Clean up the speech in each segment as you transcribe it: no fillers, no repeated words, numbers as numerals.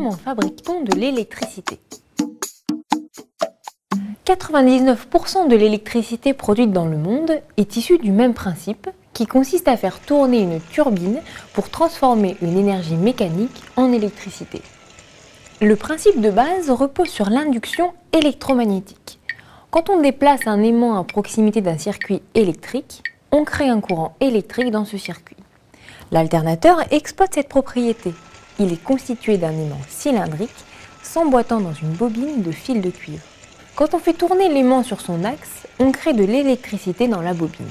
comment fabrique-t-on de l'électricité? 99% de l'électricité produite dans le monde est issue du même principe qui consiste à faire tourner une turbine pour transformer une énergie mécanique en électricité. Le principe de base repose sur l'induction électromagnétique. Quand on déplace un aimant à proximité d'un circuit électrique, on crée un courant électrique dans ce circuit. L'alternateur exploite cette propriété. Il est constitué d'un aimant cylindrique s'emboîtant dans une bobine de fil de cuivre. Quand on fait tourner l'aimant sur son axe, on crée de l'électricité dans la bobine.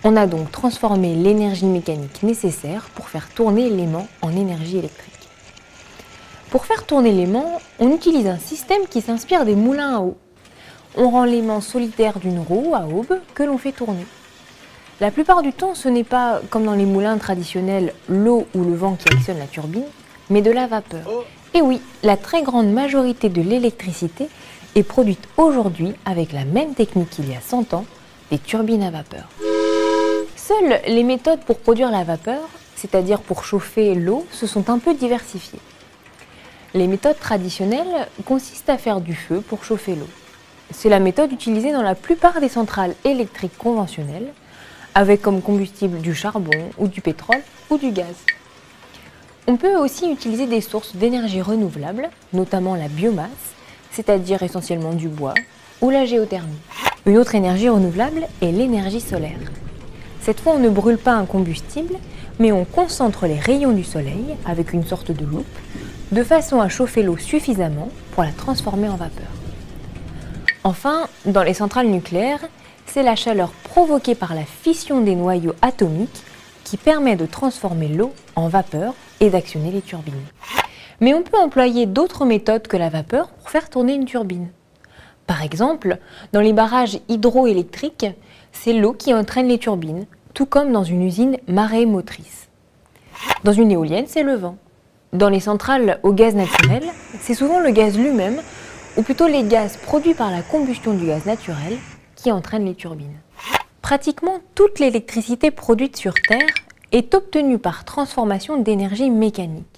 On a donc transformé l'énergie mécanique nécessaire pour faire tourner l'aimant en énergie électrique. Pour faire tourner l'aimant, on utilise un système qui s'inspire des moulins à eau. On rend l'aimant solitaire d'une roue à aube que l'on fait tourner. La plupart du temps, ce n'est pas, comme dans les moulins traditionnels, l'eau ou le vent qui actionne la turbine, mais de la vapeur. Et oui, la très grande majorité de l'électricité est produite aujourd'hui avec la même technique qu'il y a 100 ans, des turbines à vapeur. Seules les méthodes pour produire la vapeur, c'est-à-dire pour chauffer l'eau, se sont un peu diversifiées. Les méthodes traditionnelles consistent à faire du feu pour chauffer l'eau. C'est la méthode utilisée dans la plupart des centrales électriques conventionnelles, avec comme combustible du charbon ou du pétrole ou du gaz. On peut aussi utiliser des sources d'énergie renouvelables, notamment la biomasse, c'est-à-dire essentiellement du bois, ou la géothermie. Une autre énergie renouvelable est l'énergie solaire. Cette fois, on ne brûle pas un combustible, mais on concentre les rayons du soleil avec une sorte de loupe, de façon à chauffer l'eau suffisamment pour la transformer en vapeur. Enfin, dans les centrales nucléaires, c'est la chaleur provoquée par la fission des noyaux atomiques qui permet de transformer l'eau en vapeur et d'actionner les turbines. Mais on peut employer d'autres méthodes que la vapeur pour faire tourner une turbine. Par exemple, dans les barrages hydroélectriques, c'est l'eau qui entraîne les turbines, tout comme dans une usine marémotrice. Dans une éolienne, c'est le vent. Dans les centrales au gaz naturel, c'est souvent le gaz lui-même, ou plutôt les gaz produits par la combustion du gaz naturel, qui entraînent les turbines. Pratiquement toute l'électricité produite sur Terre est obtenue par transformation d'énergie mécanique.